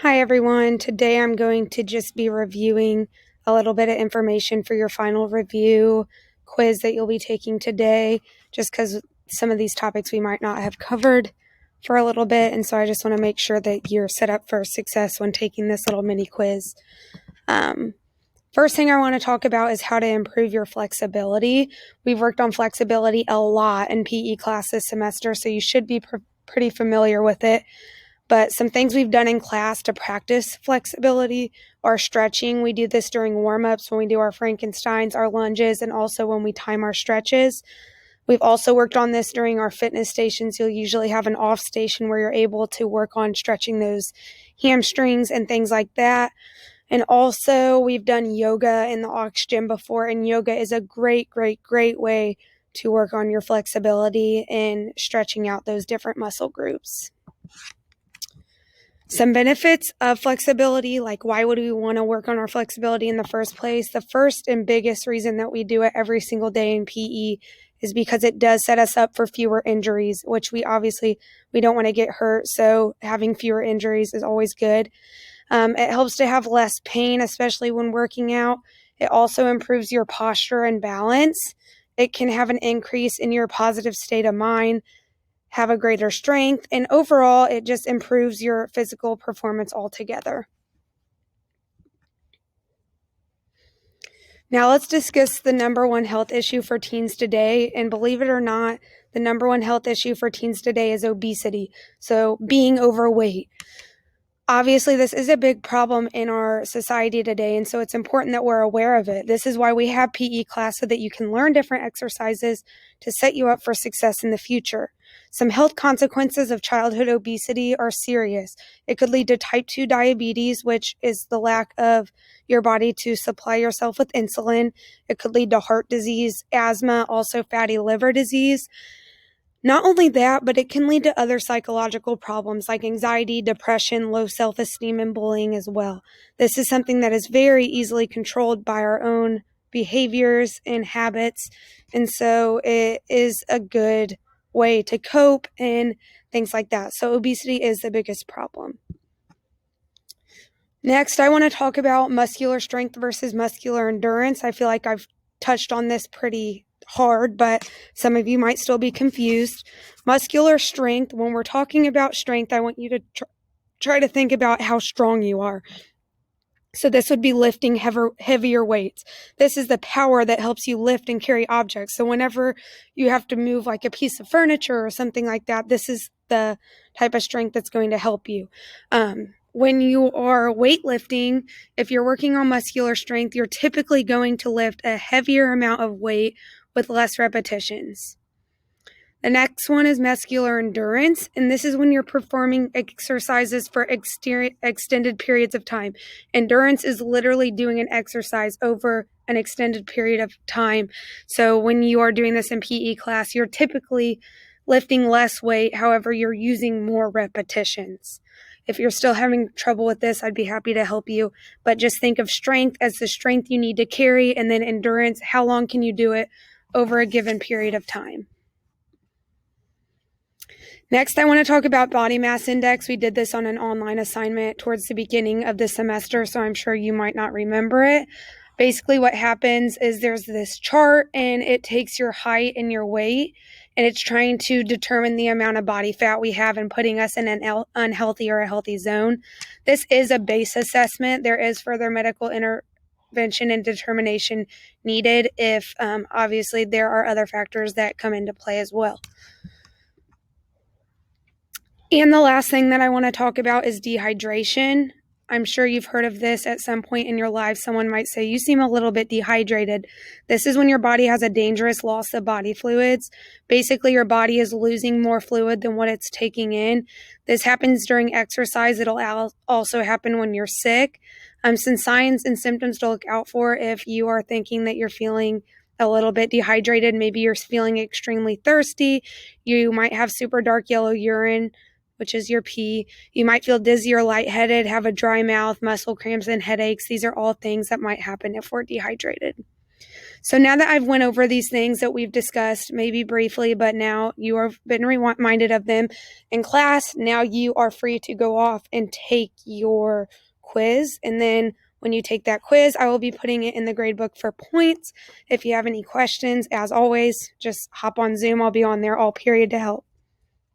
Hi everyone. Today I'm going to just be reviewing a little bit of information for your final review quiz that you'll be taking today, just because some of these topics we might not have covered for a little bit, and so I just want to make sure that you're set up for success when taking this little mini quiz. First thing I want to talk about is how to improve your flexibility. We've worked on flexibility a lot in PE class this semester, so you should be pretty familiar with it. But some things we've done in class to practice flexibility are stretching. We do this during warm-ups when we do our Frankensteins, our lunges, and also when we time our stretches. We've also worked on this during our fitness stations. You'll usually have an off station where you're able to work on stretching those hamstrings and things like that. And also we've done yoga in the aux gym before, and yoga is a great way to work on your flexibility and stretching out those different muscle groups. Some benefits of flexibility, like why would we want to work on our flexibility in the first place? The first and biggest reason that we do it every single day in PE is because it does set us up for fewer injuries, which we don't want to get hurt, so having fewer injuries is always good. It helps to have less pain, especially when working out. It also improves your posture and balance. It can have an increase in your positive state of mind, have a greater strength, and overall, it just improves your physical performance altogether. Now let's discuss the number one health issue for teens today, and believe it or not, the number one health issue for teens today is obesity, so being overweight. Obviously, this is a big problem in our society today, and so it's important that we're aware of it. This is why we have PE class, so that you can learn different exercises to set you up for success in the future. Some health consequences of childhood obesity are serious. It could lead to type 2 diabetes, which is the lack of your body to supply yourself with insulin. It could lead to heart disease, asthma, also fatty liver disease. Not only that, but it can lead to other psychological problems like anxiety, depression, low self-esteem, and bullying as well. This is something that is very easily controlled by our own behaviors and habits, and so it is a good way to cope and things like that. So obesity is the biggest problem. Next, I want to talk about muscular strength versus muscular endurance. I feel like I've touched on this pretty hard, but some of you might still be confused. Muscular strength, when we're talking about strength, I want you to try to think about how strong you are. So this would be lifting heavier weights. This is the power that helps you lift and carry objects. So whenever you have to move like a piece of furniture or something like that, this is the type of strength that's going to help you. When you are weightlifting, if you're working on muscular strength, you're typically going to lift a heavier amount of weight with less repetitions. The next one is muscular endurance, and this is when you're performing exercises for extended periods of time. Endurance is literally doing an exercise over an extended period of time. So when you are doing this in PE class, you're typically lifting less weight, however, you're using more repetitions. If you're still having trouble with this, I'd be happy to help you, but just think of strength as the strength you need to carry, and then endurance, how long can you do it over a given period of time. Next, I want to talk about body mass index. We did this on an online assignment towards the beginning of the semester, so I'm sure you might not remember it. Basically, what happens is there's this chart, and it takes your height and your weight, and it's trying to determine the amount of body fat we have and putting us in an unhealthy or a healthy zone. This is a base assessment. There is further medical intervention and determination needed if, obviously, there are other factors that come into play as well. And the last thing that I want to talk about is dehydration. I'm sure you've heard of this at some point in your life. Someone might say, you seem a little bit dehydrated. This is when your body has a dangerous loss of body fluids. Basically, your body is losing more fluid than what it's taking in. This happens during exercise. It'll also happen when you're sick. Some signs and symptoms to look out for if you are thinking that you're feeling a little bit dehydrated. Maybe you're feeling extremely thirsty. You might have super dark yellow urine, which is your pee. You might feel dizzy or lightheaded, have a dry mouth, muscle cramps, and headaches. These are all things that might happen if we're dehydrated. So now that I've went over these things that we've discussed, maybe briefly, but now you have been reminded of them in class, now you are free to go off and take your quiz. And then when you take that quiz, I will be putting it in the gradebook for points. If you have any questions, as always, just hop on Zoom. I'll be on there all period to help.